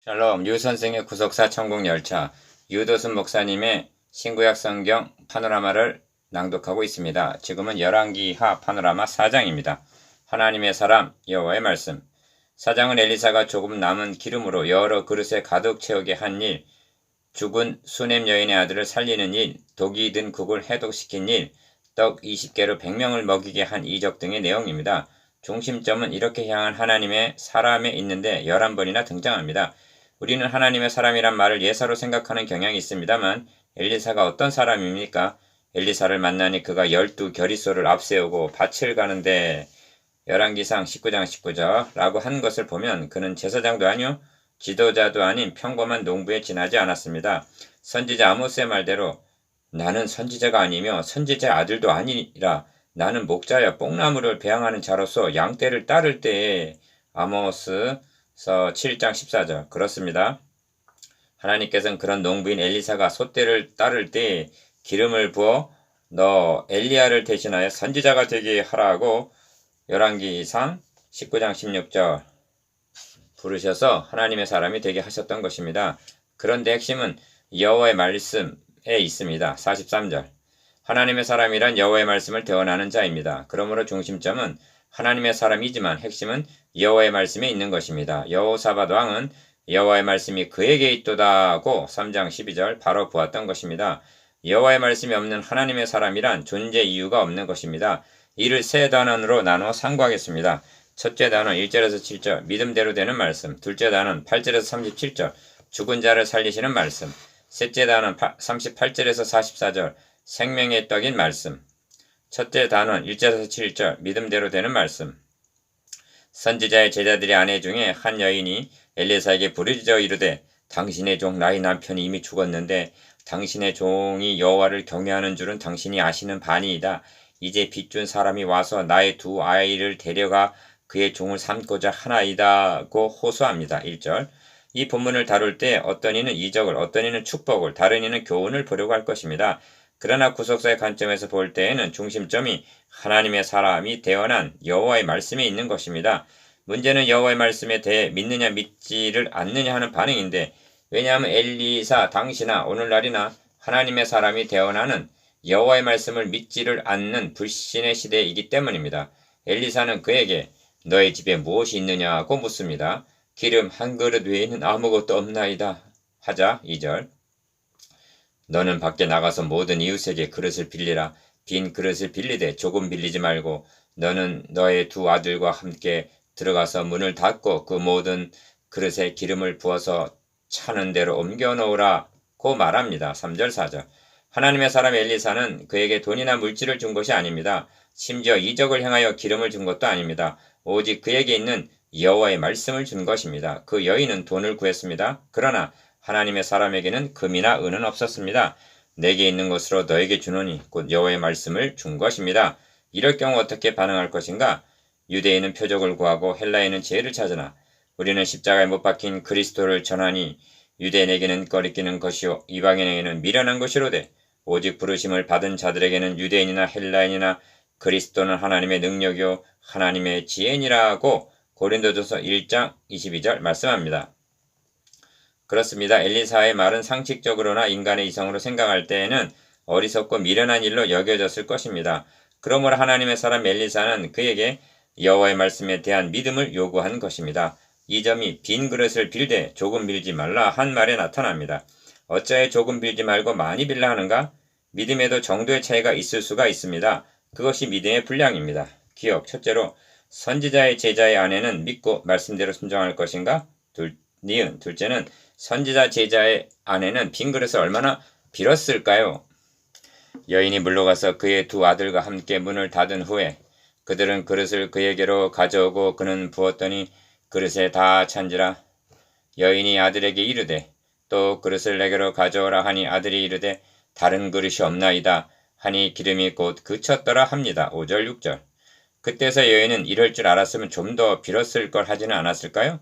샬롬, 유 선생의 구속사 천국열차, 유도순 목사님의 신구약 성경 파노라마를 낭독하고 있습니다. 지금은 열왕기하 파노라마 4장입니다. 하나님의 사람 여호와의 말씀. 4장은 엘리사가 조금 남은 기름으로 여러 그릇에 가득 채우게 한 일, 죽은 수넴 여인의 아들을 살리는 일, 독이 든 국을 해독시킨 일, 떡 20개로 100명을 먹이게 한 이적 등의 내용입니다. 중심점은 이렇게 향한 하나님의 사람에 있는데 11번이나 등장합니다. 우리는 하나님의 사람이란 말을 예사로 생각하는 경향이 있습니다만 엘리사가 어떤 사람입니까? 엘리사를 만나니 그가 12겨리소를 앞세우고 밭을 가는데 열왕기상 19장 19절 라고 한 것을 보면 그는 제사장도 아니요 지도자도 아닌 평범한 농부에 지나지 않았습니다. 선지자 아모스의 말대로 나는 선지자가 아니며 선지자의 아들도 아니라 나는 목자여 뽕나무를 배양하는 자로서 양떼를 따를 때에 아모스 7장 14절 그렇습니다. 하나님께서는 그런 농부인 엘리사가 소떼를 따를 때 기름을 부어 너 엘리야를 대신하여 선지자가 되게 하라고 열왕기상 19장 16절 부르셔서 하나님의 사람이 되게 하셨던 것입니다. 그런데 핵심은 여호와의 말씀에 있습니다. 43절 하나님의 사람이란 여호와의 말씀을 대언하는 자입니다. 그러므로 중심점은 하나님의 사람이지만 핵심은 여호와의 말씀에 있는 것입니다. 여호사밧 왕은 여호와의 말씀이 그에게 있도다고 3장 12절 바로 보았던 것입니다. 여호와의 말씀이 없는 하나님의 사람이란 존재 이유가 없는 것입니다. 이를 세 단원으로 나누어 상고하겠습니다. 첫째 단원 1절에서 7절 믿음대로 되는 말씀, 둘째 단원 8절에서 37절 죽은 자를 살리시는 말씀, 셋째 단원 38절에서 44절 생명의 떡인 말씀, 첫째 단원 1절에서 7절 믿음대로 되는 말씀. 선지자의 제자들의 아내 중에 한 여인이 엘리사에게 부르짖어 이르되 당신의 종 나의 남편이 이미 죽었는데 당신의 종이 여호와를 경외하는 줄은 당신이 아시는 바니이다. 이제 빚준 사람이 와서 나의 두 아이를 데려가 그의 종을 삼고자 하나이다고 호소합니다. 1절 이 본문을 다룰 때 어떤 이는 이적을, 어떤 이는 축복을, 다른 이는 교훈을 보려고 할 것입니다. 그러나 구속사의 관점에서 볼 때에는 중심점이 하나님의 사람이 대언한 여호와의 말씀에 있는 것입니다. 문제는 여호와의 말씀에 대해 믿느냐 믿지를 않느냐 하는 반응인데 왜냐하면 엘리사 당시나 오늘날이나 하나님의 사람이 대언하는 여호와의 말씀을 믿지를 않는 불신의 시대이기 때문입니다. 엘리사는 그에게 너의 집에 무엇이 있느냐고 묻습니다. 기름 한 그릇 외에는 아무것도 없나이다 하자 2절 너는 밖에 나가서 모든 이웃에게 그릇을 빌리라. 빈 그릇을 빌리되 조금 빌리지 말고 너는 너의 두 아들과 함께 들어가서 문을 닫고 그 모든 그릇에 기름을 부어서 차는 대로 옮겨 놓으라고 말합니다. 3절 4절 하나님의 사람 엘리사는 그에게 돈이나 물질을 준 것이 아닙니다. 심지어 이적을 행하여 기름을 준 것도 아닙니다. 오직 그에게 있는 여호와의 말씀을 준 것입니다. 그 여인은 돈을 구했습니다. 그러나 하나님의 사람에게는 금이나 은은 없었습니다. 내게 있는 것으로 너에게 주노니 곧 여호와의 말씀을 준 것입니다. 이럴 경우 어떻게 반응할 것인가? 유대인은 표적을 구하고 헬라인은 지혜를 찾으나 우리는 십자가에 못 박힌 그리스도를 전하니 유대인에게는 꺼리끼는 것이요 이방인에게는 미련한 것이로되 오직 부르심을 받은 자들에게는 유대인이나 헬라인이나 그리스도는 하나님의 능력이요 하나님의 지혜니라고 고린도전서 1장 22절 말씀합니다. 그렇습니다. 엘리사의 말은 상식적으로나 인간의 이성으로 생각할 때에는 어리석고 미련한 일로 여겨졌을 것입니다. 그러므로 하나님의 사람 엘리사는 그에게 여호와의 말씀에 대한 믿음을 요구한 것입니다. 이 점이 빈 그릇을 빌되 조금 빌지 말라 한 말에 나타납니다. 어찌하여 조금 빌지 말고 많이 빌라 하는가? 믿음에도 정도의 차이가 있을 수가 있습니다. 그것이 믿음의 분량입니다. 기억, 첫째로 선지자의 제자의 아내는 믿고 말씀대로 순종할 것인가? 니은, 둘째는 선지자 제자의 아내는 빈 그릇을 얼마나 빌었을까요? 여인이 물러가서 그의 두 아들과 함께 문을 닫은 후에 그들은 그릇을 그에게로 가져오고 그는 부었더니 그릇에 다 찬지라. 여인이 아들에게 이르되 또 그릇을 내게로 가져오라 하니 아들이 이르되 다른 그릇이 없나이다 하니 기름이 곧 그쳤더라 합니다. 5절 6절 그때서 여인은 이럴 줄 알았으면 좀 더 빌었을 걸 하지는 않았을까요?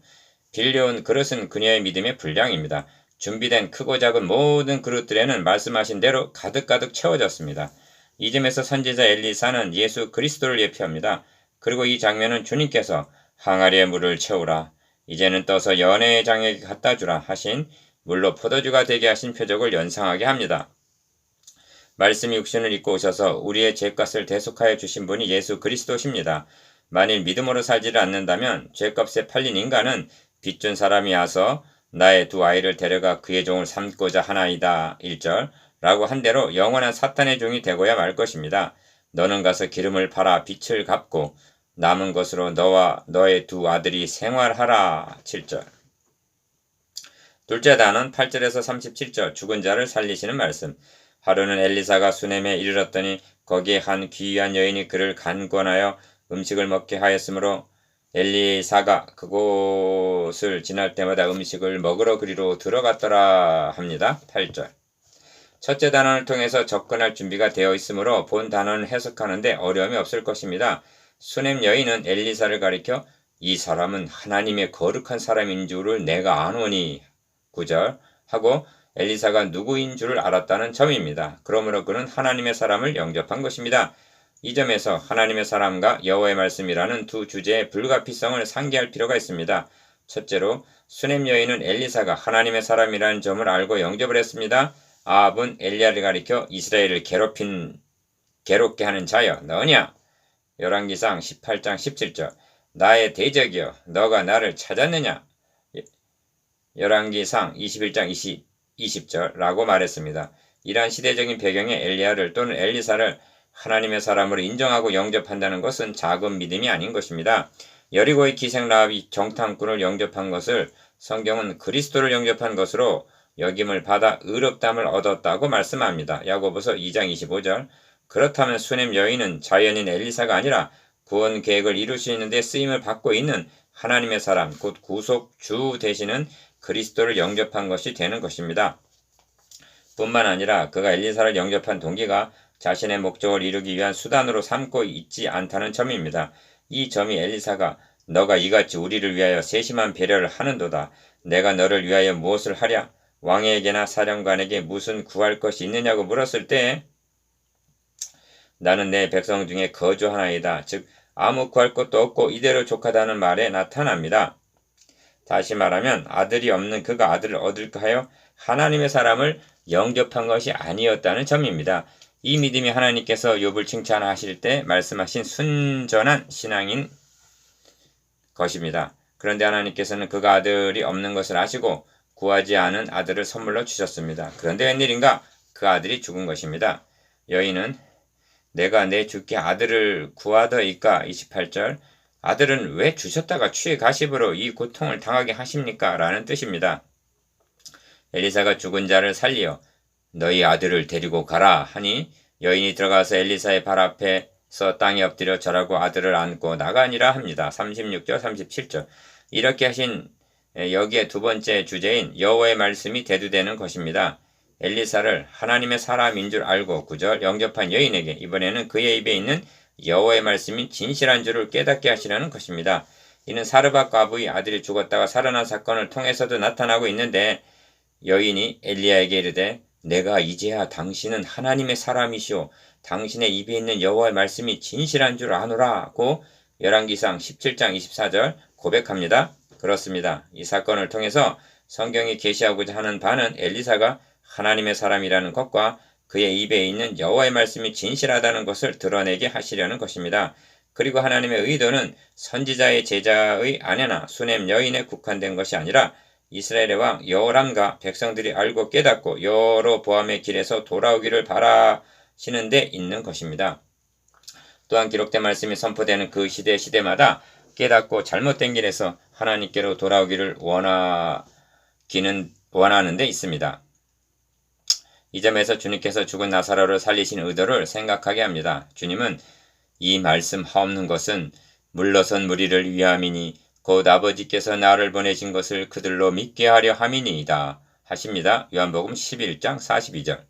빌려온 그릇은 그녀의 믿음의 분량입니다. 준비된 크고 작은 모든 그릇들에는 말씀하신 대로 가득가득 채워졌습니다. 이 점에서 선지자 엘리사는 예수 그리스도를 예표합니다. 그리고 이 장면은 주님께서 항아리에 물을 채우라. 이제는 떠서 연회장에게 갖다 주라 하신 물로 포도주가 되게 하신 표적을 연상하게 합니다. 말씀이 육신을 입고 오셔서 우리의 죄값을 대속하여 주신 분이 예수 그리스도십니다. 만일 믿음으로 살지를 않는다면 죄값에 팔린 인간은 빚준 사람이 와서 나의 두 아이를 데려가 그의 종을 삼고자 하나이다. 1절 라고 한 대로 영원한 사탄의 종이 되고야 말 것입니다. 너는 가서 기름을 팔아 빚을 갚고 남은 것으로 너와 너의 두 아들이 생활하라. 7절 둘째 단은 8절에서 37절 죽은 자를 살리시는 말씀. 하루는 엘리사가 수넴에 이르렀더니 거기에 한 귀한 여인이 그를 간권하여 음식을 먹게 하였으므로 엘리사가 그곳을 지날 때마다 음식을 먹으러 그리로 들어갔더라 합니다. 8절 첫째 단원을 통해서 접근할 준비가 되어 있으므로 본 단원을 해석하는데 어려움이 없을 것입니다. 수넴 여인은 엘리사를 가리켜 이 사람은 하나님의 거룩한 사람인 줄을 내가 아노니 9절 하고 엘리사가 누구인 줄을 알았다는 점입니다. 그러므로 그는 하나님의 사람을 영접한 것입니다. 이 점에서 하나님의 사람과 여호와의 말씀이라는 두 주제의 불가피성을 상기할 필요가 있습니다. 첫째로 수넴 여인은 엘리사가 하나님의 사람이라는 점을 알고 영접을 했습니다. 아합은 엘리야를 가리켜 이스라엘을 괴롭게 하는 자여 너냐? 열왕기상 18장 17절 나의 대적이여 너가 나를 찾았느냐? 열왕기상 21장 20절 라고 말했습니다. 이러한 시대적인 배경에 엘리야를 또는 엘리사를 하나님의 사람으로 인정하고 영접한다는 것은 작은 믿음이 아닌 것입니다. 여리고의 기생 라합이 정탐꾼을 영접한 것을 성경은 그리스도를 영접한 것으로 여김을 받아 의롭다함을 얻었다고 말씀합니다. 야고보서 2장 25절 그렇다면 수넴 여인은 자연인 엘리사가 아니라 구원 계획을 이룰 수 있는 데 쓰임을 받고 있는 하나님의 사람 곧 구속주 되시는 그리스도를 영접한 것이 되는 것입니다. 뿐만 아니라 그가 엘리사를 영접한 동기가 자신의 목적을 이루기 위한 수단으로 삼고 있지 않다는 점입니다. 이 점이 엘리사가 너가 이같이 우리를 위하여 세심한 배려를 하는도다. 내가 너를 위하여 무엇을 하랴? 왕에게나 사령관에게 무슨 구할 것이 있느냐고 물었을 때 나는 내 백성 중에 거주하나이다. 즉 아무 구할 것도 없고 이대로 족하다는 말에 나타납니다. 다시 말하면 아들이 없는 그가 아들을 얻을까 하여 하나님의 사람을 영접한 것이 아니었다는 점입니다. 이 믿음이 하나님께서 욥을 칭찬하실 때 말씀하신 순전한 신앙인 것입니다. 그런데 하나님께서는 그가 아들이 없는 것을 아시고 구하지 않은 아들을 선물로 주셨습니다. 그런데 웬일인가? 그 아들이 죽은 것입니다. 여인은 내가 내 주께 아들을 구하더이까 28절 아들은 왜 주셨다가 취해 가십으로 이 고통을 당하게 하십니까? 라는 뜻입니다. 엘리사가 죽은 자를 살리어 너희 아들을 데리고 가라 하니 여인이 들어가서 엘리사의 발 앞에서 땅에 엎드려 절하고 아들을 안고 나가니라 합니다. 36절 37절 이렇게 하신 여기에 두 번째 주제인 여호와의 말씀이 대두되는 것입니다. 엘리사를 하나님의 사람인 줄 알고 9절 영접한 여인에게 이번에는 그의 입에 있는 여호와의 말씀이 진실한 줄을 깨닫게 하시라는 것입니다. 이는 사르밧 과부의 아들이 죽었다가 살아난 사건을 통해서도 나타나고 있는데 여인이 엘리야에게 이르되 내가 이제야 당신은 하나님의 사람이시오 당신의 입에 있는 여호와의 말씀이 진실한 줄 아노라고 열왕기상 17장 24절 고백합니다. 그렇습니다. 이 사건을 통해서 성경이 계시하고자 하는 바는 엘리사가 하나님의 사람이라는 것과 그의 입에 있는 여호와의 말씀이 진실하다는 것을 드러내게 하시려는 것입니다. 그리고 하나님의 의도는 선지자의 제자의 아내나 수넴 여인에 국한된 것이 아니라 이스라엘의 왕 여호람과 백성들이 알고 깨닫고 여로보암의 길에서 돌아오기를 바라시는 데 있는 것입니다. 또한 기록된 말씀이 선포되는 그 시대마다 깨닫고 잘못된 길에서 하나님께로 돌아오기를 원하는 데 있습니다. 이 점에서 주님께서 죽은 나사로를 살리신 의도를 생각하게 합니다. 주님은 이 말씀 하옵는 것은 물러선 무리를 위함이니 곧 아버지께서 나를 보내신 것을 그들로 믿게 하려 함이니이다 하십니다. 요한복음 11장 42절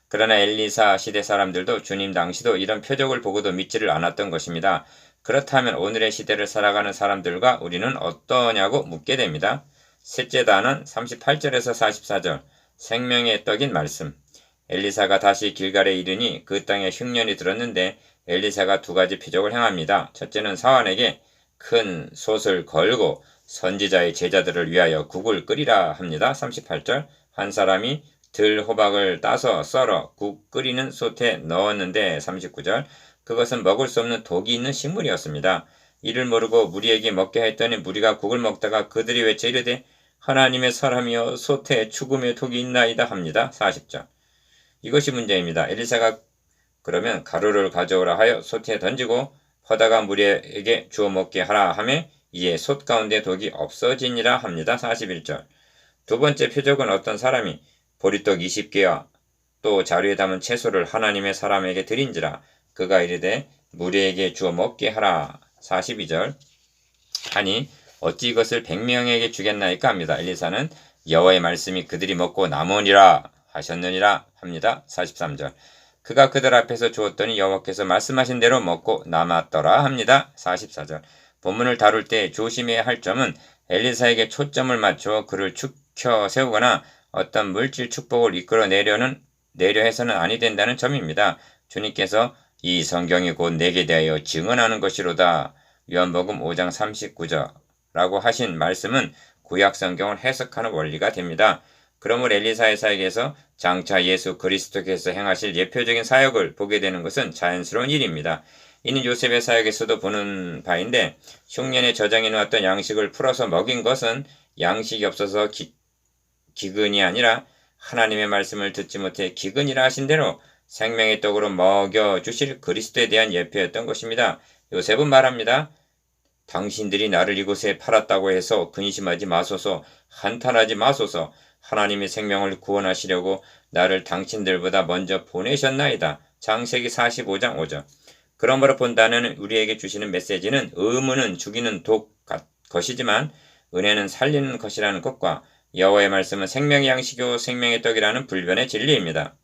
그러나 엘리사 시대 사람들도 주님 당시도 이런 표적을 보고도 믿지를 않았던 것입니다. 그렇다면 오늘의 시대를 살아가는 사람들과 우리는 어떠냐고 묻게 됩니다. 셋째 단은 38절에서 44절 생명의 떡인 말씀 엘리사가 다시 길갈에 이르니 그 땅에 흉년이 들었는데 엘리사가 두 가지 표적을 행합니다. 첫째는 사환에게 큰 솥을 걸고 선지자의 제자들을 위하여 국을 끓이라 합니다. 38절. 한 사람이 들 호박을 따서 썰어 국 끓이는 솥에 넣었는데 39절. 그것은 먹을 수 없는 독이 있는 식물이었습니다. 이를 모르고 무리에게 먹게 했더니 무리가 국을 먹다가 그들이 외쳐 이르되 하나님의 사람이여 솥에 죽음의 독이 있나이다 합니다. 40절. 이것이 문제입니다. 엘리사가 그러면 가루를 가져오라 하여 솥에 던지고 퍼다가 무리에게 주어 먹게 하라 하매 이에 솥 가운데 독이 없어지니라 합니다. 41절. 두 번째 표적은 어떤 사람이 보리떡 20개와 또 자루에 담은 채소를 하나님의 사람에게 드린지라 그가 이르되 무리에게 주어 먹게 하라. 42절. 하니 어찌 이것을 100명에게 주겠나이까 합니다. 엘리사는 여호와의 말씀이 그들이 먹고 남으니라 하셨느니라 합니다. 43절. 그가 그들 앞에서 주었더니 여호와께서 말씀하신 대로 먹고 남았더라 합니다. 44절. 본문을 다룰 때 조심해야 할 점은 엘리사에게 초점을 맞춰 그를 축켜 세우거나 어떤 물질 축복을 이끌어 내려 해서는 아니 된다는 점입니다. 주님께서 이 성경이 곧 내게 대하여 증언하는 것이로다. 요한복음 5장 39절라고 하신 말씀은 구약 성경을 해석하는 원리가 됩니다. 그러므로 엘리사의 사역에서 장차 예수 그리스도께서 행하실 예표적인 사역을 보게 되는 것은 자연스러운 일입니다. 이는 요셉의 사역에서도 보는 바인데 흉년에 저장해 놓았던 양식을 풀어서 먹인 것은 양식이 없어서 기근이 아니라 하나님의 말씀을 듣지 못해 기근이라 하신 대로 생명의 떡으로 먹여주실 그리스도에 대한 예표였던 것입니다. 요셉은 말합니다. 당신들이 나를 이곳에 팔았다고 해서 근심하지 마소서, 한탄하지 마소서. 하나님의 생명을 구원하시려고 나를 당신들보다 먼저 보내셨나이다. 창세기 45장 5절. 그러므로 본다는 우리에게 주시는 메시지는 의무는 죽이는 것이지만 은혜는 살리는 것이라는 것과 여호와의 말씀은 생명의 양식이요 생명의 떡이라는 불변의 진리입니다.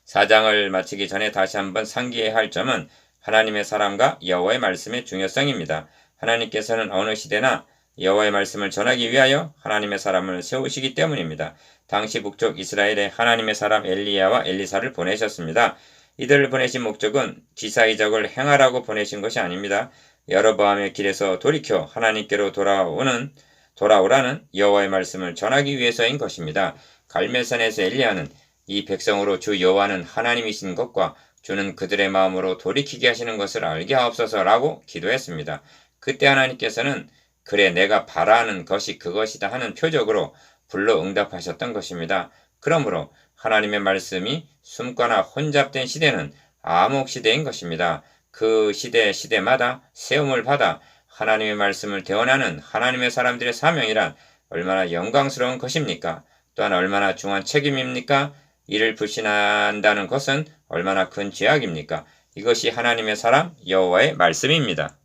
4장을 마치기 전에 다시 한번 상기해야 할 점은 하나님의 사람과 여호와의 말씀의 중요성입니다. 하나님께서는 어느 시대나 여호와의 말씀을 전하기 위하여 하나님의 사람을 세우시기 때문입니다. 당시 북쪽 이스라엘에 하나님의 사람 엘리야와 엘리사를 보내셨습니다. 이들을 보내신 목적은 기사 이적을 행하라고 보내신 것이 아닙니다. 여로보암의 길에서 돌이켜 하나님께로 돌아오라는 여호와의 말씀을 전하기 위해서인 것입니다. 갈멜산에서 엘리야는 이 백성으로 주 여호와는 하나님이신 것과 주는 그들의 마음으로 돌이키게 하시는 것을 알게 하옵소서라고 기도했습니다. 그때 하나님께서는 그래 내가 바라는 것이 그것이다 하는 표적으로 불러 응답하셨던 것입니다. 그러므로 하나님의 말씀이 숨거나 혼잡된 시대는 암흑 시대인 것입니다. 그 시대마다 세움을 받아 하나님의 말씀을 대언하는 하나님의 사람들의 사명이란 얼마나 영광스러운 것입니까? 또한 얼마나 중한 책임입니까? 이를 불신한다는 것은 얼마나 큰 죄악입니까? 이것이 하나님의 사람 여호와의 말씀입니다.